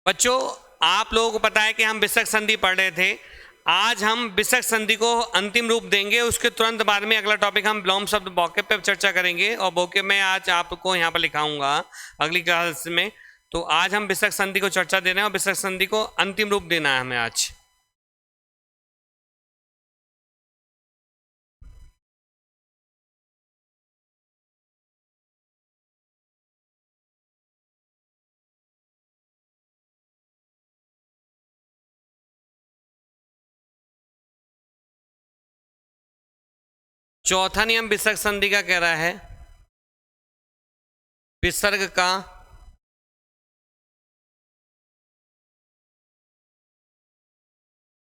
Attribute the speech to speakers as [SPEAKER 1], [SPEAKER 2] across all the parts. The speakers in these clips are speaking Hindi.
[SPEAKER 1] बच्चों, आप लोगों को पता है कि हम विसर्ग संधि पढ़ रहे थे। आज हम विसर्ग संधि को अंतिम रूप देंगे। उसके तुरंत बाद में अगला टॉपिक हम विलोम शब्द वोकेब पे चर्चा करेंगे, और वोकेब में आज आपको यहाँ पर लिखाऊंगा अगली क्लास में। तो आज हम विसर्ग संधि को चर्चा दे रहे हैं और विसर्ग संधि को अंतिम रूप देना है हमें आज। चौथा नियम विसर्ग संधि का कह रहा है विसर्ग का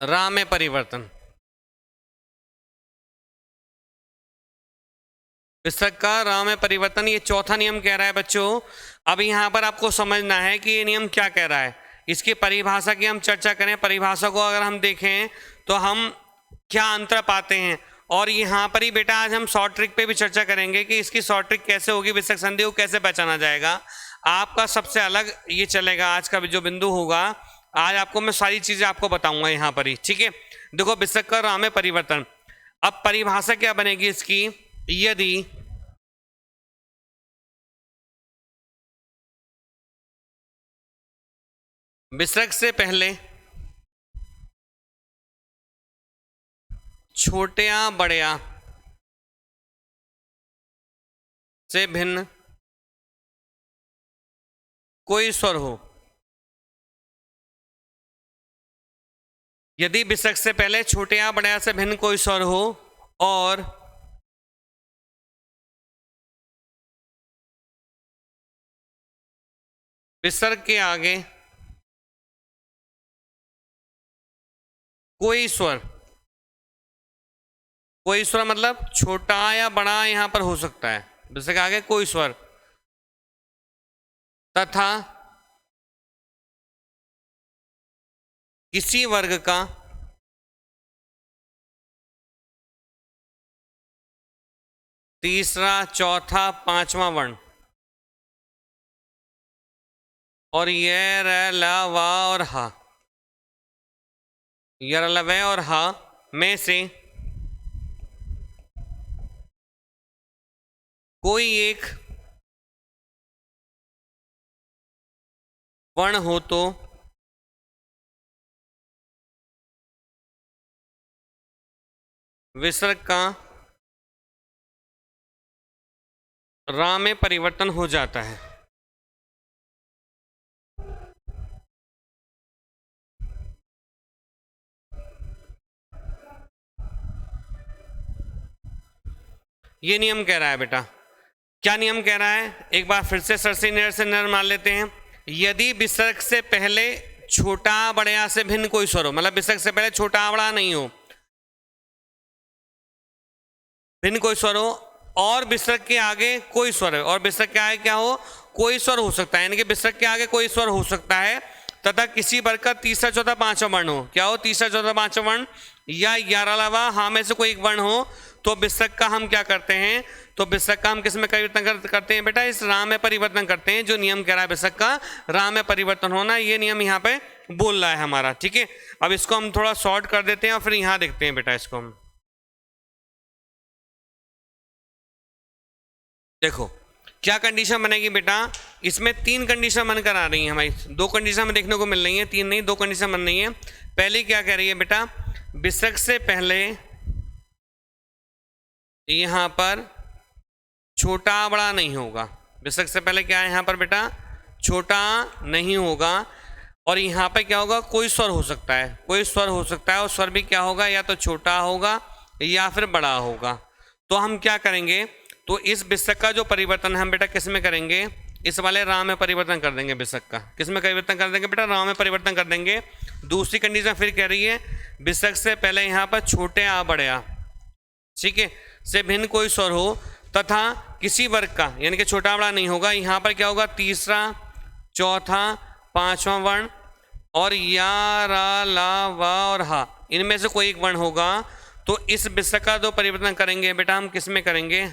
[SPEAKER 1] रा में परिवर्तन। विसर्ग का रा में परिवर्तन, ये चौथा नियम कह रहा है बच्चों। अब यहाँ पर आपको समझना है कि ये नियम क्या कह रहा है। इसकी परिभाषा की हम चर्चा करें। परिभाषा को अगर हम देखें तो हम क्या अंतर पाते हैं, और यहाँ पर ही बेटा आज हम शॉर्ट ट्रिक पे भी चर्चा करेंगे कि इसकी शॉर्ट ट्रिक कैसे होगी, विसर्ग संधि को कैसे पहचाना जाएगा। आपका सबसे अलग ये चलेगा आज का जो बिंदु होगा। आज आपको मैं सारी चीजें आपको बताऊंगा यहाँ पर ही, ठीक है। देखो, विसर्ग का रा में परिवर्तन। अब परिभाषा क्या बनेगी इसकी, यदि विसर्ग से पहले छोटया बड़या से भिन्न कोई स्वर हो। यदि विसर्ग से पहले छोटया बड़या से भिन्न कोई स्वर हो और विसर्ग के आगे कोई स्वर, कोई स्वर मतलब छोटा या बड़ा यहां पर हो सकता है, विसर्ग के आगे कोई स्वर, तथा किसी वर्ग का तीसरा, चौथा, पांचवा वर्ण, और ये र ल व और हा, य र ल व और हा में से कोई एक वर्ण हो तो विसर्ग का रा में परिवर्तन हो जाता है। ये नियम कह रहा है बेटा। क्या नियम कह रहा है, एक बार फिर से सरसी निर से निर मान लेते हैं। यदि विसर्ग से पहले छोटा बड़या से भिन्न कोई स्वर हो, मतलब विसर्ग से पहले छोटा बड़ा नहीं हो, भिन्न कोई स्वर हो, और विसर्ग के आगे कोई स्वर है, और विसर्ग के आगे क्या हो, कोई स्वर हो सकता है, यानी कि विसर्ग के आगे कोई स्वर हो सकता है, तथा किसी वर्ग का तीसरा, चौथा, पांचवा वर्ण हो। क्या हो, तीसरा, चौथा, पांचवा वर्ण या 11वां हाँ में से कोई एक वर्ण हो, तो विसर्ग का हम क्या करते हैं, तो विसर्ग का हम किस में परिवर्तन करते हैं बेटा, इस रा में परिवर्तन करते हैं। जो नियम कह रहा है विसर्ग का रा में परिवर्तन होना, ये नियम यहाँ पे बोल रहा है हमारा, ठीक है। अब इसको हम थोड़ा शॉर्ट कर देते हैं और फिर यहाँ देखते हैं बेटा इसको हम। देखो क्या कंडीशन बनेगी बेटा, इसमें तीन कंडीशन बनकर आ रही है हमारी, दो कंडीशन हमें देखने को मिल रही है, तीन नहीं, दो कंडीशन बन रही है। पहली क्या कह रही है बेटा, विसर्ग से पहले यहां पर छोटा बड़ा नहीं होगा। विसर्ग से पहले क्या है यहां पर बेटा, छोटा नहीं होगा, और यहां पर क्या होगा, कोई स्वर हो सकता है, कोई स्वर हो सकता है, और स्वर भी क्या होगा, या तो छोटा होगा या फिर बड़ा होगा। तो हम क्या करेंगे, तो इस विसर्ग का जो परिवर्तन हम बेटा किस में करेंगे, इस वाले रा में परिवर्तन कर देंगे। विसर्ग का किस में परिवर्तन कर देंगे बेटा, रा में परिवर्तन कर देंगे। दूसरी कंडीशन फिर कह रही है, विसर्ग से पहले यहाँ पर छोटे आ बड़या, ठीक है, से भिन्न कोई स्वर हो, तथा किसी वर्ग का, यानी कि छोटा बड़ा नहीं होगा, यहाँ पर क्या होगा, तीसरा, चौथा, पांचवा वर्ण, और या रा ला वा और हा, इनमें से कोई एक वर्ण होगा। तो इस विसर्ग का जो परिवर्तन करेंगे बेटा हम किस में करेंगे,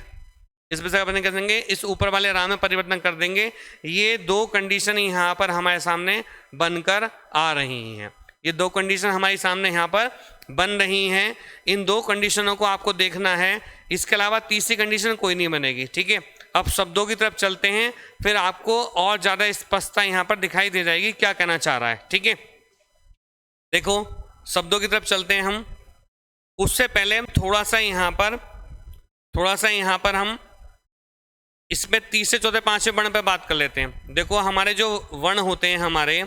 [SPEAKER 1] इस विस्थापन कर देंगे, इस ऊपर वाले राह में परिवर्तन कर देंगे। ये दो कंडीशन यहाँ पर हमारे सामने बनकर आ रही हैं, ये दो कंडीशन हमारे सामने यहाँ पर बन रही हैं। इन दो कंडीशनों को आपको देखना है, इसके अलावा तीसरी कंडीशन कोई नहीं बनेगी। ठीक है, अब शब्दों की तरफ चलते हैं, फिर आपको और ज़्यादा स्पष्टता यहाँ पर दिखाई दे जाएगी क्या कहना चाह रहा है। ठीक है, देखो शब्दों की तरफ चलते हैं हम। उससे पहले हम थोड़ा सा यहाँ पर हम इसमें तीसरे चौथे पांचवें वर्ण पे बात कर लेते हैं। देखो हमारे जो वर्ण होते हैं, हमारे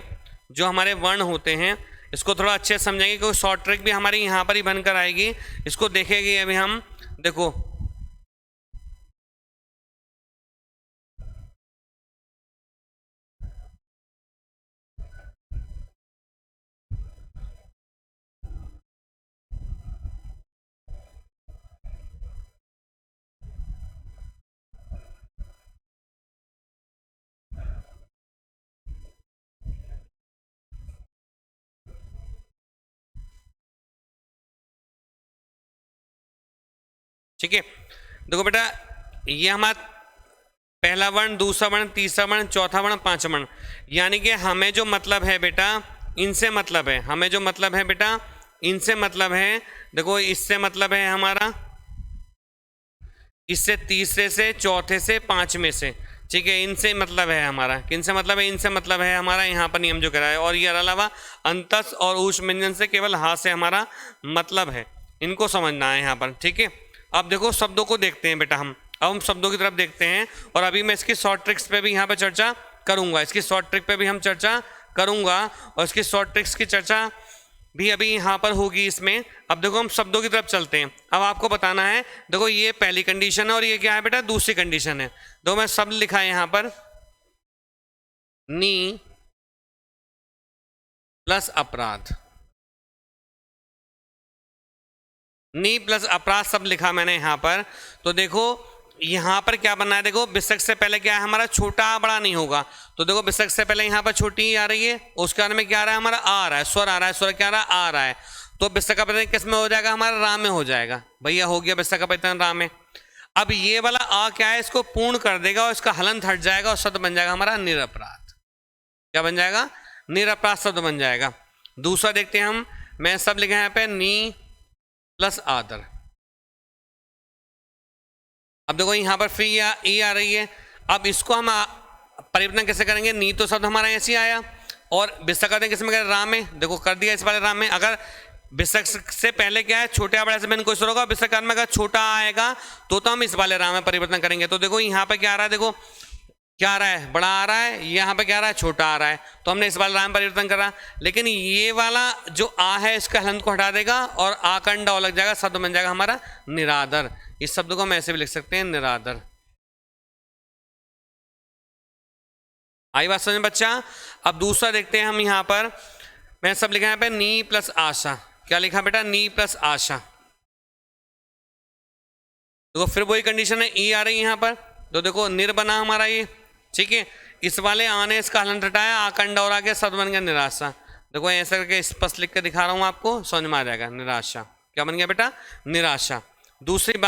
[SPEAKER 1] वर्ण होते हैं, इसको थोड़ा अच्छे से समझेंगे क्योंकि शॉर्ट ट्रिक भी हमारी यहाँ पर ही बनकर आएगी, इसको देखेंगे अभी हम। देखो ठीक है, देखो बेटा ये हमारा पहला वर्ण, दूसरा वर्ण, तीसरा वर्ण, चौथा वर्ण, पांचवा वर्ण, यानी कि हमें जो मतलब है बेटा इनसे मतलब है, हमें जो मतलब है बेटा इनसे मतलब है। देखो इससे मतलब है हमारा, इससे तीसरे से, चौथे से, पांचवें से। ठीक है, इनसे मतलब है हमारा, किनसे मतलब है, इनसे मतलब है हमारा यहाँ पर नियम जो कह रहा है। और ये अलावा अंतस और ऊष्म व्यंजन से केवल हाथ से हमारा मतलब है, इनको समझना है यहाँ पर। ठीक है, अब देखो शब्दों को देखते हैं बेटा हम, अब हम शब्दों की तरफ देखते हैं। और अभी मैं इसकी शॉर्ट ट्रिक्स पे भी यहाँ पर चर्चा करूँगा, इसकी शॉर्ट ट्रिक पे भी हम चर्चा करूँगा, और इसकी शॉर्ट ट्रिक्स की चर्चा भी अभी यहाँ पर होगी इसमें। अब देखो हम शब्दों की तरफ चलते हैं। अब आपको बताना है, देखो ये पहली कंडीशन है और ये क्या है बेटा, दूसरी कंडीशन है। देखो मैं शब्द लिखा है यहाँ पर, नी प्लस अपराध, नी प्लस अपराध शब्द लिखा मैंने यहाँ पर। तो देखो यहाँ पर क्या बनना है, देखो विसर्ग से पहले क्या है हमारा, छोटा बड़ा नहीं होगा। तो देखो विसर्ग से पहले यहाँ पर छोटी ही आ रही है, उसके बाद में क्या आ रहा है हमारा, आ रहा है, स्वर आ रहा है, स्वर क्या आ रहा है, आ रहा है। तो विसर्ग का परिवर्तन किस में हो जाएगा हमारा, रा में हो जाएगा। भैया हो गया विसर्ग का परिवर्तन रा में। अब ये वाला आ क्या है, इसको पूर्ण कर देगा और इसका हलंत हट जाएगा और शब्द बन जाएगा हमारा निरपराध। क्या बन जाएगा, निरपराध शब्द बन जाएगा। दूसरा देखते हैं हम, मैं सब लिखा है यहाँ पे, नी प्लस आदर। अब देखो यहाँ पर फ्री या ई आ रही है। अब इसको हम परिवर्तन कैसे करेंगे, नी तो शब्द हमारा ऐसे आया और विसर्ग करते किस में करें, रा में। देखो कर दिया इस वाले रा में। अगर विसर्ग से पहले क्या है, छोटे या बड़े से मैंने क्वेश्चन होगा, विसर्ग में अगर छोटा आएगा तो हम इस वाले रा में परिवर्तन करेंगे। तो देखो यहाँ पे क्या आ रहा है, देखो क्या आ रहा है, बड़ा आ रहा है, यहाँ पे क्या आ रहा है, छोटा आ रहा है। तो हमने इस वाले रा में परिवर्तन करा। लेकिन ये वाला जो आ है इसका हलंत को हटा देगा और आ कंडा लग जाएगा, शब्द बन जाएगा हमारा निरादर। इस शब्द को हम ऐसे भी लिख सकते हैं, निरादर। आई बात समझ बच्चा। अब दूसरा देखते हैं हम, यहाँ पर मैं सब लिखा है यहाँ पे, नी प्लस आशा। क्या लिखा बेटा, नी प्लस आशा। देखो फिर वही कंडीशन है, ई आ रही है यहाँ पर। तो देखो निर बना हमारा ये। ठीक है, इस वाले आने इसका हलन हटाया, आकंडा और आगे शब्द बन गया निराशा। देखो ऐसा करके स्पष्ट लिख के दिखा रहा हूँ आपको, समझ में आ जाएगा। निराशा क्या बन गया बेटा, निराशा। दूसरी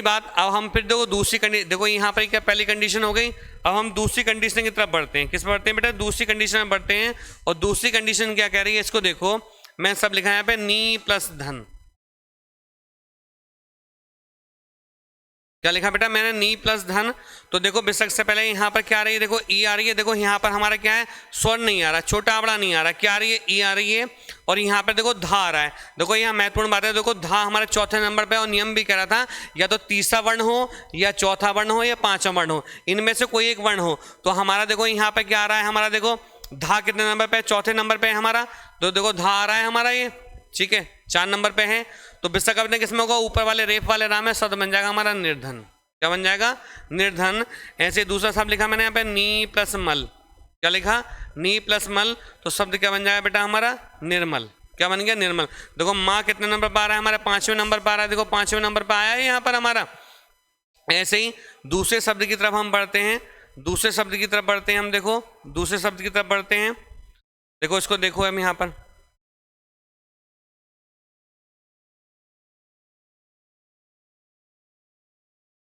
[SPEAKER 1] बात अब हम फिर देखो दूसरी कंडीशन, देखो यहाँ पर क्या पहली कंडीशन हो गई। अब हम दूसरी कंडीशन की तरफ बढ़ते हैं। किस बढ़ते हैं बेटा, दूसरी कंडीशन में बढ़ते हैं। और दूसरी कंडीशन क्या कह रही है, इसको देखो मैं सब लिखा है यहाँ पे, नी प्लस धन। क्या लिखा बेटा मैंने, नी प्लस धन। तो देखो विसर्ग से पहले यहाँ पर क्या आ रही है, देखो ई आ रही है। देखो यहाँ पर हमारा क्या है, स्वर नहीं आ रहा, छोटा बड़ा नहीं आ रहा, क्या आ रही है, ई आ रही है। और यहाँ पर देखो धा आ रहा है। देखो यहाँ महत्वपूर्ण बात है, देखो धा हमारे चौथे नंबर पे, और नियम भी कह रहा था या तो तीसरा वर्ण हो या चौथा वर्ण हो या पांचवा वर्ण हो, इनमें से कोई एक वर्ण हो। तो हमारा देखो यहाँ पर क्या आ रहा है, हमारा देखो धा कितने नंबर पे, चौथे नंबर पे हमारा। तो देखो धा आ रहा है हमारा ये, ठीक है, 4 नंबर पे है। तो विसर्ग का किसमें होगा, ऊपर वाले रेफ वाले राम है, शब्द बन जाएगा हमारा निर्धन। क्या बन जाएगा, निर्धन। ऐसे दूसरा शब्द लिखा मैंने यहाँ पे, नी प्लस मल। क्या लिखा, नी प्लस मल। तो शब्द क्या बन जाएगा बेटा हमारा, निर्मल। क्या बन गया, निर्मल। देखो माँ कितने नंबर पर आ रहा है, हमारे 5वें नंबर पर आ रहा है। देखो 5वें नंबर पर आया है यहाँ पर हमारा। ऐसे ही दूसरे शब्द की तरफ हम बढ़ते हैं, दूसरे शब्द की तरफ बढ़ते हैं हम। देखो दूसरे शब्द की तरफ बढ़ते हैं। देखो इसको देखो हम यहाँ पर,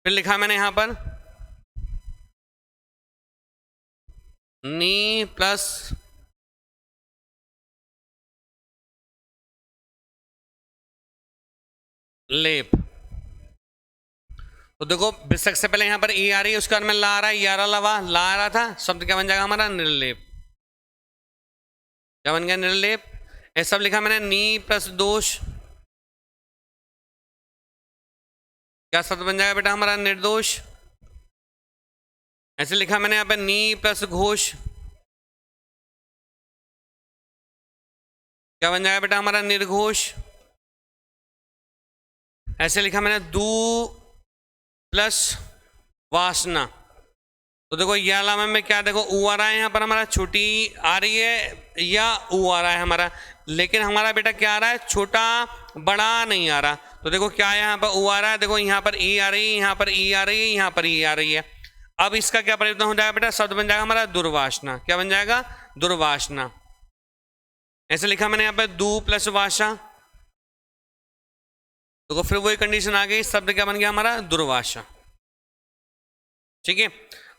[SPEAKER 1] फिर लिखा मैंने यहां पर नी प्लस लेप। तो देखो विसर्ग से पहले यहां पर ई आ रही है, उसके बाद में ला आ रहा है, यारा लवा ला आ रहा था, शब्द क्या बन जाएगा हमारा निर्लेप। क्या बन गया निर्लेप। ऐसा सब लिखा मैंने नी प्लस दोष, क्या शब्द बन जाएगा बेटा हमारा निर्दोष। ऐसे लिखा मैंने यहाँ पे नी प्लस घोष, क्या बन जाएगा बेटा हमारा निर्घोष। ऐसे लिखा मैंने दू प्लस वासना। तो देखो यह लामा में क्या देखो ऊ आ रहा है, यहाँ पर हमारा छोटी आ रही है या ऊ आ रहा है हमारा, लेकिन हमारा बेटा क्या आ रहा है छोटा बड़ा नहीं आ रहा। तो देखो क्या है यहाँ पर ऊ आ रहा है, देखो यहाँ पर ई आ रही है, यहाँ पर ई आ रही है, यहाँ पर ई आ रही है। अब इसका क्या परिवर्तन हो जाएगा बेटा, शब्द बन जाएगा हमारा दुर्वासना। क्या बन जाएगा दुर्वासना। ऐसे लिखा मैंने यहाँ पे दू प्लस वासा, तो फिर वही कंडीशन आ गई, शब्द क्या बन गया हमारा दुर्वासा। ठीक है,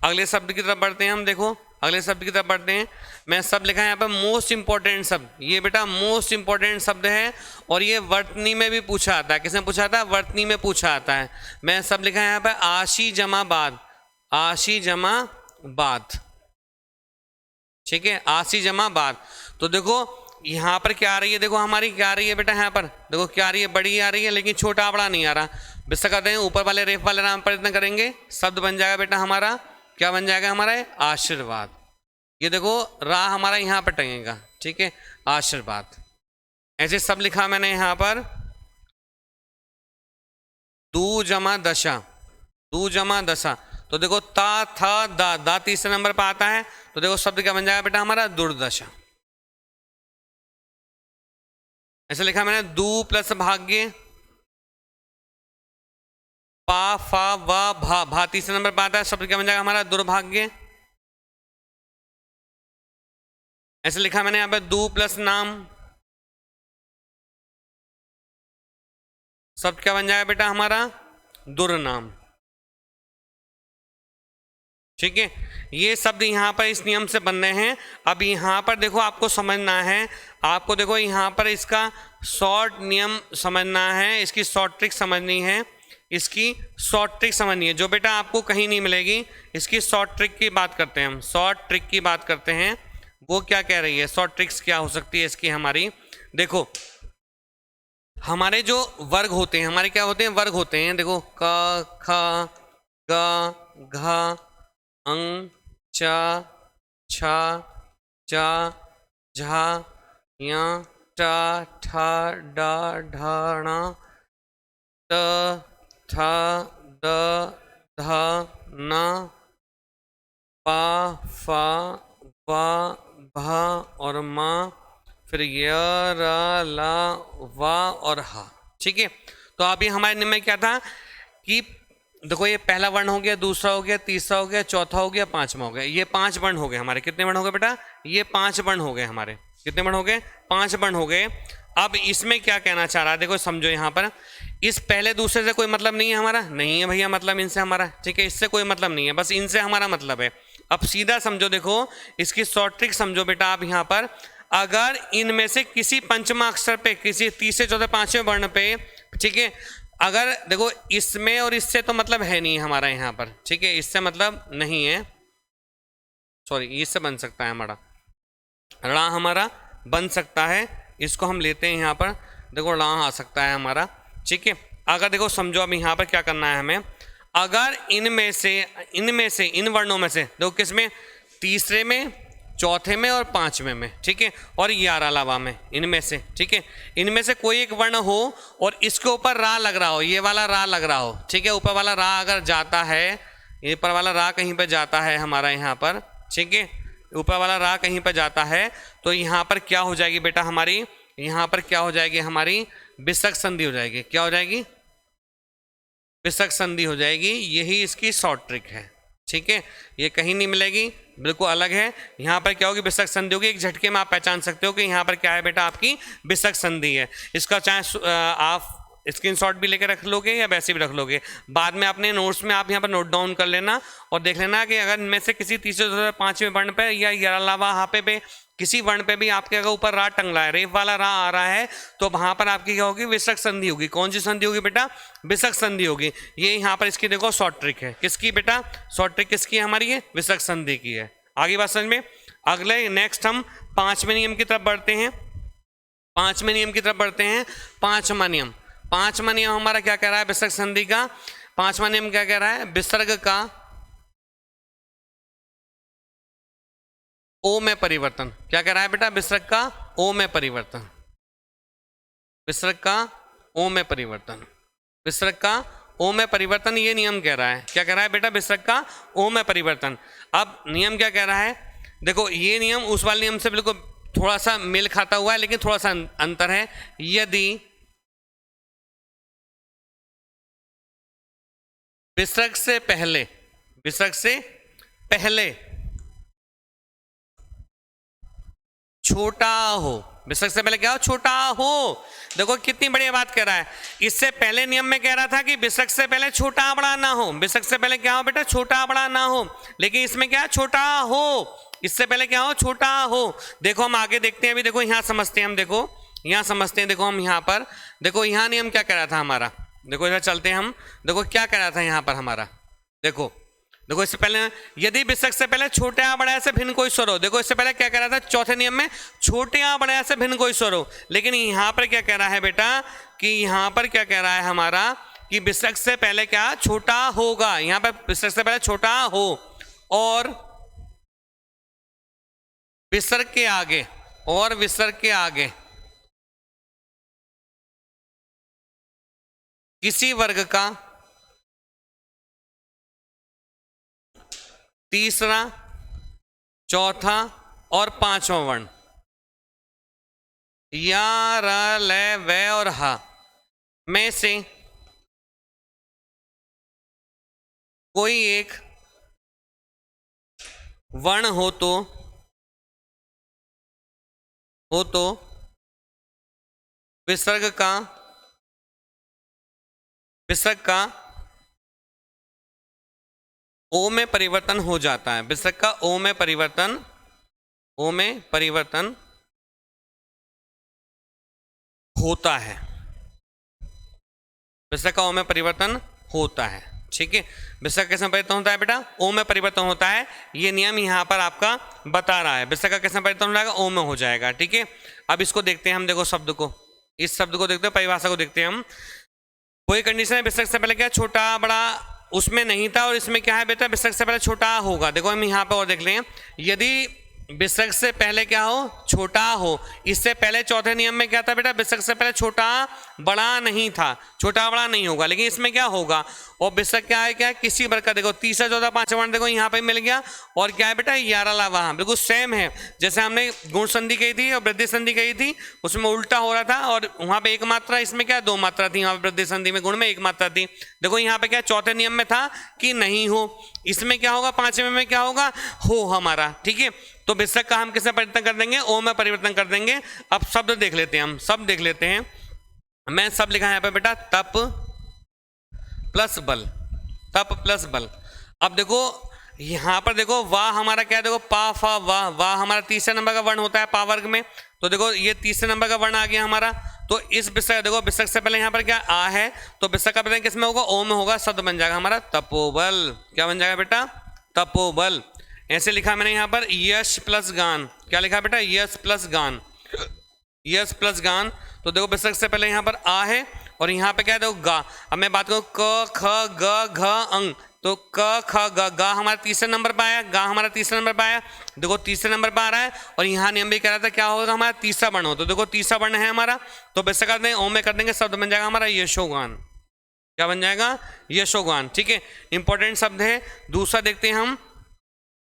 [SPEAKER 1] अगले शब्द की तरफ बढ़ते हैं हम। देखो अगले शब्द की तरफ बढ़ते हैं। मैं शब्द लिखा है यहाँ पे मोस्ट इंपॉर्टेंट शब्द, ये बेटा मोस्ट इंपॉर्टेंट शब्द है और ये वर्तनी में भी पूछा आता है। किसने पूछा था, वर्तनी में पूछा आता है। मैं शब्द लिखा है यहाँ पे आशी जमा बाद, आशी जमा बाद। ठीक है, आशी जमा बाद। तो देखो यहाँ पर क्या आ रही है, देखो हमारी क्या आ रही है बेटा, यहाँ पर देखो क्या आ रही है, बड़ी आ रही है, लेकिन छोटा बड़ा नहीं आ रहा। विस्तार करते हैं, ऊपर वाले रेफ वाले नाम पर इतना करेंगे, शब्द बन जाएगा बेटा हमारा, क्या बन जाएगा हमारा आशीर्वाद। ये देखो रा हमारा यहाँ पर टंगेगा। ठीक है, आशीर्वाद। ऐसे सब लिखा मैंने यहाँ पर दू जमा दशा, दू जमा दशा। तो देखो ता था दा, दा तीसरे नंबर पर आता है, तो देखो शब्द क्या बन जाएगा बेटा हमारा दुर्दशा। ऐसे लिखा मैंने दू प्लस भाग्य, पा फा वा भा, भा तीसरे नंबर पर आता है, शब्द क्या बन जाएगा हमारा दुर्भाग्य। ऐसे लिखा मैंने यहाँ पे दू प्लस नाम, शब्द क्या बन जाएगा बेटा हमारा दुर्नाम। ठीक है, ये शब्द यहाँ पर इस नियम से बन रहे हैं। अब यहाँ पर देखो आपको समझना है, आपको देखो यहाँ पर इसका शॉर्ट नियम समझना है, इसकी शॉर्ट ट्रिक समझनी है, इसकी शॉर्ट ट्रिक समझनी है जो बेटा आपको कहीं नहीं मिलेगी। इसकी शॉर्ट ट्रिक की बात करते हैं हम, शॉर्ट ट्रिक की बात करते हैं। वो क्या कह रही है, शॉर्ट ट्रिक्स क्या हो सकती है इसकी हमारी। देखो हमारे जो वर्ग होते हैं, हमारे क्या होते हैं वर्ग होते हैं। देखो क ख ग घ अंग चा छा चा झा या टा ठा डा ढाणा ट था द ध न पा फा वा भा और मा, फिर य रा ला वा और हा। ठीक है, तो अभी हमारे नियम में क्या था कि देखो ये पहला वर्ण हो गया, दूसरा हो गया, तीसरा हो गया, चौथा हो गया, पांचवा हो गया। ये 5 वर्ण हो गए हमारे। कितने वर्ण हो गए बेटा, ये 5 वर्ण हो गए हमारे। कितने वर्ण हो गए, 5 वर्ण हो गए। अब इसमें क्या कहना चाह रहा है, देखो समझो यहाँ पर इस पहले दूसरे से कोई मतलब नहीं है हमारा, नहीं है भैया मतलब इनसे हमारा। ठीक है, इससे कोई मतलब नहीं है, बस इनसे हमारा मतलब है। अब सीधा समझो, देखो इसकी शॉर्ट ट्रिक समझो बेटा आप यहाँ पर। अगर इनमें से किसी पंचमा अक्षर पे, किसी तीसरे चौथे पांचवें वर्ण पे, ठीक है, अगर देखो इसमें और इससे तो मतलब है नहीं हमारा यहाँ पर। ठीक है, इससे मतलब नहीं है, सॉरी इससे बन सकता है हमारा रा, हमारा बन सकता है, इसको हम लेते हैं यहाँ पर। देखो रा आ सकता है हमारा। ठीक है, अगर देखो समझो अब यहाँ पर क्या करना है हमें। अगर इनमें से इन वर्णों में से देखो किसमें, तीसरे में, चौथे में और पांचवें में, ठीक है, और 11 लावा में, इनमें से, ठीक है, इनमें से कोई एक वर्ण हो और इसके ऊपर रा लग रहा हो, ये वाला रा लग रहा हो। ठीक है, ऊपर वाला रा अगर जाता है, ये ऊपर वाला रा कहीं पर जाता है हमारा यहाँ पर, ठीक है, ऊपर वाला रा कहीं पर जाता है, तो यहाँ पर क्या हो जाएगी बेटा हमारी, यहाँ पर क्या हो जाएगी हमारी विसर्ग संधि हो जाएगी। क्या हो जाएगी, विसर्ग संधि हो जाएगी। यही इसकी शॉर्ट ट्रिक है। ठीक है, ये कहीं नहीं मिलेगी, बिल्कुल अलग है। यहाँ पर क्या होगी, विसर्ग संधि होगी। एक झटके में आप पहचान सकते हो कि यहाँ पर क्या है बेटा, आपकी विसर्ग संधि है। इसका चाहे आप स्क्रीनशॉट भी लेके रख लोगे या वैसे भी रख लोगे, बाद में अपने नोट्स में आप यहाँ पर नोट डाउन कर लेना और देख लेना कि अगर इनमें से किसी तीसरे चौथे पांचवें वर्ण पे या अलावा हापे पे किसी वर्ण पे भी आपके अगर ऊपर रा टंगला है, रेफ वाला रा आ रहा है, तो वहां पर आपकी क्या होगी, विसर्ग संधि होगी। कौन सी संधि होगी बेटा, विसर्ग संधि होगी। ये यहाँ पर इसकी देखो शॉर्ट ट्रिक है, किसकी बेटा, शॉर्ट ट्रिक किसकी है हमारी, ये विसर्ग संधि की है। आगे बात समझ में। अगले नेक्स्ट हम पांचवें नियम की तरफ बढ़ते हैं। पांचवें नियम की तरफ बढ़ते हैं। पांचवा नियम, पांचवा नियम हमारा क्या कह रहा है विसर्ग संधि का। पांचवा नियम क्या कह रहा है, विसर्ग का ओ में परिवर्तन। क्या कह रहा है बेटा, विसर्ग का ओ में परिवर्तन, विसर्ग का ओ में परिवर्तन, विसर्ग का ओ में परिवर्तन, ये नियम कह रहा है। क्या कह रहा है बेटा, विसर्ग का ओ में परिवर्तन। अब नियम क्या कह रहा है, देखो ये नियम उस वाले नियम से बिल्कुल थोड़ा सा मेल खाता हुआ है, लेकिन थोड़ा सा अंतर है। यदि विसर्ग से पहले, विसर्ग से पहले छोटा हो, विसर्ग से पहले क्या हो, छोटा हो। देखो कितनी बढ़िया बात कह रहा है। इससे पहले नियम में कह रहा था कि विसर्ग से पहले छोटा बड़ा ना हो, विसर्ग से पहले क्या हो बेटा, छोटा बड़ा ना हो, लेकिन इसमें क्या, छोटा हो। इससे पहले क्या हो, छोटा हो। देखो हम आगे देखते हैं, अभी देखो यहाँ समझते हैं हम, देखो यहाँ समझते हैं। देखो हम यहाँ पर देखो, यहाँ नियम क्या कह रहा था हमारा, देखो इधर चलते हैं हम, देखो क्या कह रहा था यहाँ पर हमारा। देखो देखो इससे पहले यदि विसर्ग से पहले छोटे आ बड़े से भिन्न कोई स्वर हो। देखो इससे पहले क्या कह रहा था चौथे नियम में, छोटे आ बड़े से भिन्न कोई स्वर हो, लेकिन यहाँ पर क्या कह रहा है बेटा, कि यहाँ पर क्या कह रहा है हमारा, कि विसर्ग से पहले क्या, छोटा होगा। यहाँ पर विसर्ग से पहले छोटा हो और विसर्ग के आगे, और विसर्ग के आगे किसी वर्ग का तीसरा, चौथा और पांचवा वर्ण या, र, ल, व और हा में से कोई एक वर्ण हो तो विसर्ग का ओ में परिवर्तन हो जाता है। विसर्ग का ओ में परिवर्तन होता है। विसर्ग का ओ में परिवर्तन होता है, ठीक है। विसर्ग कैसे परिवर्तन होता है बेटा, ओ में परिवर्तन होता है। ये नियम यहाँ पर आपका बता रहा है। विसर्ग का कैसे परिवर्तन हो जाएगा, ओ में हो जाएगा, ठीक है। अब इसको देखते हैं हम, देखो शब्द को, इस शब्द को देखते हैं, परिभाषा को देखते हैं हम। कोई कंडीशन है विसर्ग से पहले क्या, छोटा बड़ा उसमें नहीं था, और इसमें क्या है बेटा, विसर्ग से पहले छोटा होगा। देखो हम यहाँ पे और देख लें, यदि विसर्ग से पहले क्या हो, छोटा हो। इससे पहले चौथे नियम में क्या था बेटा, विसर्ग से पहले छोटा बड़ा नहीं था, छोटा बड़ा नहीं होगा, लेकिन इसमें क्या होगा, और विसर्ग क्या है, क्या है, किसी वर्ग का। देखो तीसरा, चौथा, पांचवा वर्ण देखो यहाँ पे मिल गया, और क्या है बेटा, यारा वहां बिल्कुल सेम है। जैसे हमने गुण संधि कही थी और वृद्धि संधि कही थी, उसमें उल्टा हो रहा था, और वहां पे एक मात्रा, इसमें क्या, दो मात्रा थी। वहां पे वृद्धि संधि में गुण में एक मात्रा थी। देखो यहाँ पे क्या, चौथे नियम में था कि नहीं हो, इसमें क्या होगा, पांचवें में क्या होगा, हो हमारा, ठीक है। तो विसर्ग का हम किससे परिवर्तन कर देंगे, ओ में परिवर्तन कर देंगे। अब शब्द देख लेते हैं हम, शब्द देख लेते हैं। मैं सब लिखा है यहाँ पे बेटा, तप प्लस बल, तप प्लस बल। अब देखो यहाँ पर देखो, वाह हमारा क्या है, देखो पा फा वाह, वाह हमारा तीसरे नंबर का वर्ण होता है पा वर्ग में। तो देखो ये तीसरे नंबर का वर्ण आ गया हमारा। तो इस विसर्ग, देखो विसर्ग से पहले यहाँ पर क्या आ है, तो विसर्ग का परिवर्तन किसमें होगा, ओ में होगा। शब्द बन जाएगा हमारा तपोबल। क्या बन जाएगा बेटा, तपोबल। ऐसे लिखा मैंने यहाँ पर यश प्लस गान। क्या लिखा बेटा, यश प्लस गान, यश प्लस गान। तो देखो विसर्ग से पहले यहाँ पर आ है, और यहाँ पे क्या है, देखो गा। अब मैं बात करूँ क ख ग घ अंग, तो क ख ग, गा हमारा तीसरे नंबर पर आया, गा हमारा तीसरे नंबर पर आया। देखो तीसरे नंबर पर आ रहा है, और यहाँ नियम भी कह रहा था क्या होगा, हमारा तीसरा वर्ण हो। तो देखो तीसरा वर्ण है हमारा, तो विसर्ग कर देंगे, ओ में कर देंगे, शब्द बन जाएगा हमारा यशोगान। क्या बन जाएगा, यशोगान, ठीक है। इंपॉर्टेंट शब्द है। दूसरा देखते हैं हम,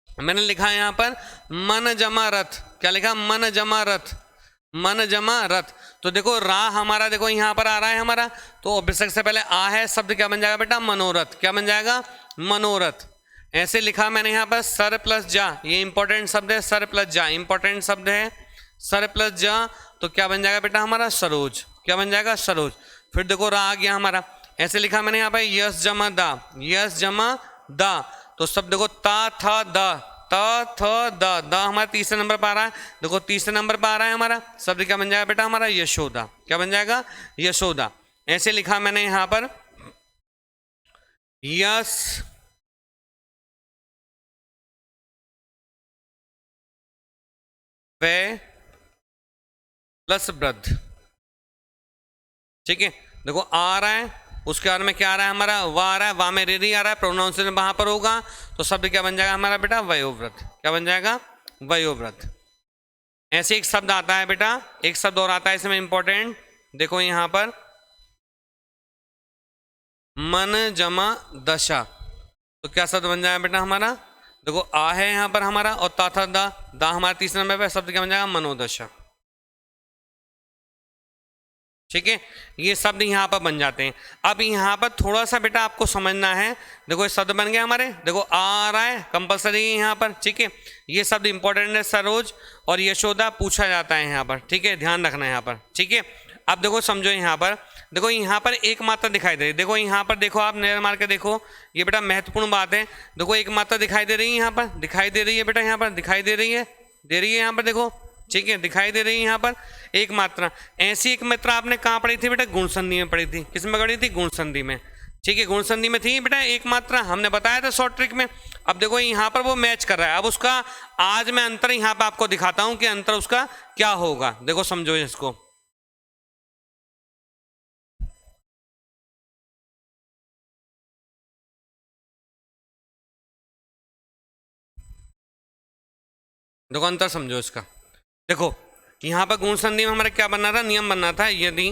[SPEAKER 1] मैंने लिखा है यहाँ पर मन जमा रथ। क्या लिखा, मन जमा रथ, मन जमा रथ। तो देखो रा हमारा देखो यहाँ पर आ रहा है हमारा, तो विसर्ग से पहले आ है, शब्द क्या बन जाएगा बेटा, मनोरथ। क्या बन जाएगा, मनोरथ। ऐसे लिखा मैंने यहाँ पर सर प्लस जा, ये इंपॉर्टेंट शब्द है, सर प्लस जा इंपॉर्टेंट शब्द है, सर प्लस जा। तो क्या बन जाएगा बेटा हमारा, सरोज। क्या बन जाएगा, सरोज। फिर देखो रा आ गया हमारा, ऐसे लिखा मैंने यहाँ पे यस जमा दा, यस जमा दा, तो सब देखो ता था दा, ता थ दा, दा हमारा तीसरे नंबर पर आ रहा है, देखो तीसरे नंबर पर आ रहा है हमारा शब्द, क्या बन जाएगा बेटा हमारा यशोदा, क्या बन जाएगा यशोदा। ऐसे लिखा मैंने यहाँ पर यस वे प्लस वृद्ध, ठीक है। देखो आ रहा है, उसके बाद में क्या आ रहा है हमारा वा आ रहा है, वा में री आ रहा है, प्रोनाउंसिएशन वहां पर होगा, तो शब्द क्या बन जाएगा हमारा बेटा वयोवृद्ध, क्या बन जाएगा वयोवृद्ध। ऐसे एक शब्द आता है बेटा, एक शब्द और आता है इसमें इंपॉर्टेंट, देखो यहां पर मन जमा दशा, तो क्या शब्द बन जाएगा बेटा हमारा, देखो आ है यहां पर हमारा और ता था दा हमारा तीसरे नंबर पर, शब्द क्या बन जाएगा मनोदशा, ठीक है। ये शब्द यहाँ पर बन जाते हैं। अब यहाँ पर थोड़ा सा बेटा आपको समझना है, देखो ये शब्द बन गए हमारे, देखो आ रहा है कंपलसरी है यहाँ पर, ठीक है। ये शब्द इंपॉर्टेंट है, सरोज और यशोदा पूछा जाता है यहाँ पर, ठीक है, ध्यान रखना है यहाँ पर, ठीक है। अब देखो समझो यहाँ पर, देखो यहाँ पर एक मात्रा दिखाई दे रही है, देखो यहाँ पर देखो आप नजर मार के देखो, ये बेटा महत्वपूर्ण बात है, देखो एक मात्रा दिखाई दे रही है यहाँ पर, दिखाई दे रही है बेटा, यहाँ पर दिखाई दे रही है यहाँ पर देखो, ठीक है, दिखाई दे रही है यहाँ पर एक मात्रा। ऐसी एक मात्रा आपने कहाँ पढ़ी थी बेटा, गुण संधि में पढ़ी थी, किस में पढ़ी थी, गुण संधि में, ठीक है, गुण संधि में थी बेटा एक मात्रा, हमने बताया था शॉर्ट ट्रिक में। अब देखो यहाँ पर वो मैच कर रहा है, अब उसका आज मैं अंतर यहाँ पर आपको दिखाता हूँ कि अंतर उसका क्या होगा, देखो समझो इसको। देखो अंतर समझो इसका, देखो यहाँ पर गुण संधि में हमारा क्या बनना था, नियम बनना था, यदि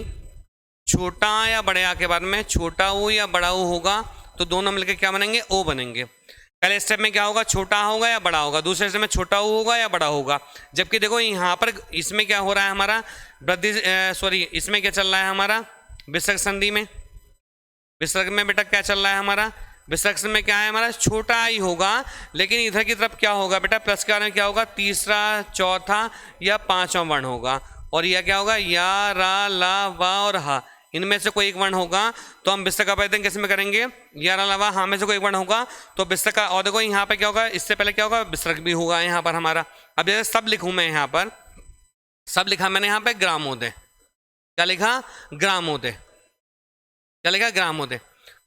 [SPEAKER 1] छोटा या बड़े आ के बाद में छोटा ऊ या बड़ा ऊ होगा तो दोनों मिलकर क्या बनेंगे, ओ बनेंगे। पहले स्टेप में क्या होगा, छोटा होगा या बड़ा होगा, दूसरे स्टेप में छोटा ऊ होगा या बड़ा होगा। जबकि देखो यहाँ पर इसमें क्या हो रहा है हमारा वृद्धि, सॉरी इसमें क्या चल रहा है हमारा विसर्ग संधि में, विसर्ग में बेटा क्या चल रहा है हमारा, विसर्ग में क्या है हमारा छोटा ही होगा, लेकिन इधर की तरफ क्या होगा बेटा प्लस के बारे में क्या होगा, तीसरा चौथा या पांचवा वर्ण होगा, और यह क्या होगा या रा ला वा और हा, इनमें से कोई एक वर्ण होगा तो हम विसर्ग का परिवर्तन किस में करेंगे, या रा ला वा हा में से कोई एक वर्ण होगा तो विसर्ग का, और देखो यहाँ पे क्या होगा, इससे पहले क्या होगा विसर्ग भी होगा यहाँ पर हमारा। अब जैसे सब लिखूं मैं यहाँ पर, सब लिखा मैंने यहाँ पे ग्रामोदय, क्या लिखा ग्रामोदय, क्या लिखा ग्रामोदय।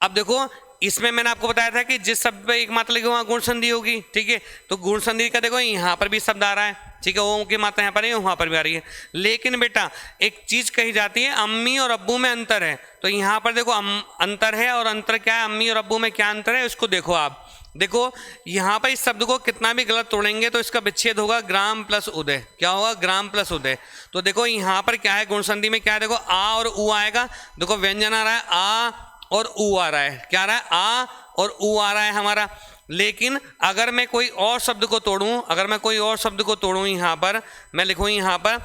[SPEAKER 1] अब देखो इसमें मैंने आपको बताया था कि जिस शब्द पे एक मात्रा लिखी वहां गुण संधि होगी, ठीक है, तो गुण संधि का देखो यहाँ पर भी शब्द आ रहा है, ठीक है, ओ की मात्रा यहाँ पर है वहां पर भी आ रही है, लेकिन बेटा एक चीज कही जाती है अम्मी और अब्बू में अंतर है, तो यहाँ पर देखो अंतर है, और अंतर क्या है अम्मी और अब्बू में क्या अंतर है उसको देखो आप, देखो यहाँ पर इस शब्द को कितना भी गलत तोड़ेंगे तो इसका विच्छेद होगा ग्राम प्लस उदय, क्या होगा ग्राम प्लस उदय। तो देखो यहाँ पर क्या है गुण संधि में क्या है, देखो आ और ऊ आएगा, देखो व्यंजन आ रहा है आ और ऊ आ रहा है, क्या आ रहा है आ और ऊ आ रहा है हमारा। लेकिन अगर मैं कोई और शब्द को तोड़ूं, अगर मैं कोई और शब्द को तोड़ूं यहाँ पर, मैं लिखूं यहाँ पर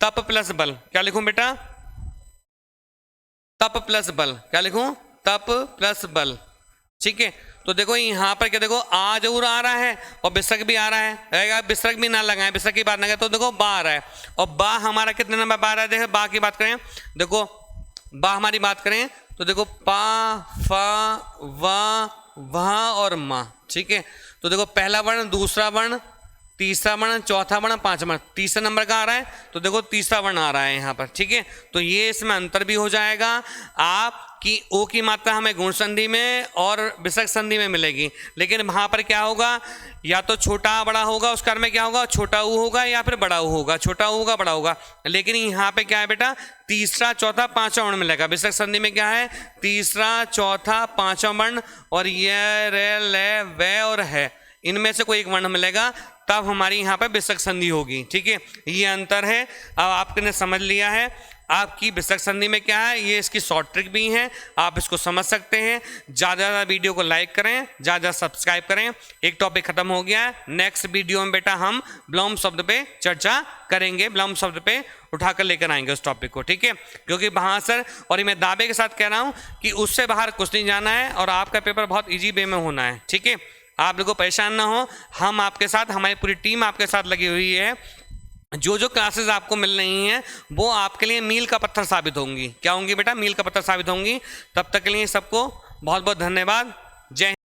[SPEAKER 1] तप प्लस बल, क्या लिखूं बेटा तप प्लस बल, क्या लिखूं तप प्लस बल, ठीक है। तो देखो यहाँ पर क्या देखो आ जरूर आ रहा है और विसर्ग भी आ रहा है, रहेगा विसर्ग भी ना लगाए, विसर्ग की बात ना करें तो देखो बा आ रहा है, और बा हमारा कितने नंबर बा आ रहा है, देखो बा की बात करें, देखो बा हमारी बात करें तो देखो पा फा वा वहा और मा, ठीक है। तो देखो पहला वर्ण, दूसरा वर्ण, तीसरा वर्ण, चौथा वर्ण, पांचवा वर्ण, तीसरा नंबर का आ रहा है तो देखो तीसरा वर्ण आ रहा है यहाँ पर, ठीक है। तो ये इसमें अंतर भी हो जाएगा, आपकी ओ की मात्रा हमें गुण संधि में और विसर्ग संधि में मिलेगी, लेकिन वहाँ पर क्या होगा या तो छोटा बड़ा होगा, उसका में क्या होगा छोटा ऊ होगा या फिर बड़ा ऊ होगा, छोटा ऊ होगा बड़ा होगा। लेकिन यहाँ पे क्या है बेटा तीसरा चौथा पांचवा वर्ण मिलेगा, विसर्ग संधि में क्या है तीसरा चौथा पांचवा वर्ण, और ये रे ले वे और है इनमें से कोई एक वर्ण मिलेगा, तब हमारी यहाँ पे विसर्ग संधि होगी, ठीक है। ये अंतर है, अब आपने समझ लिया है आपकी विसर्ग संधि में क्या है, ये इसकी शॉर्ट ट्रिक भी है, आप इसको समझ सकते हैं। ज़्यादा वीडियो को लाइक करें, ज़्यादा सब्सक्राइब करें। एक टॉपिक खत्म हो गया है, नेक्स्ट वीडियो में बेटा हम विलोम शब्द पे चर्चा करेंगे, विलोम शब्द पे उठाकर लेकर आएंगे उस टॉपिक को, ठीक है। क्योंकि वहाँ सर, और ये मैं दावे के साथ कह रहा हूँ कि उससे बाहर कुछ नहीं जाना है और आपका पेपर बहुत ईजी वे में होना है, ठीक है। आप लोगों को परेशान ना हो, हम आपके साथ, हमारी पूरी टीम आपके साथ लगी हुई है जो जो क्लासेस आपको मिल रही हैं वो आपके लिए मील का पत्थर साबित होंगी। क्या होंगी बेटा? मील का पत्थर साबित होंगी। तब तक के लिए सबको बहुत बहुत धन्यवाद।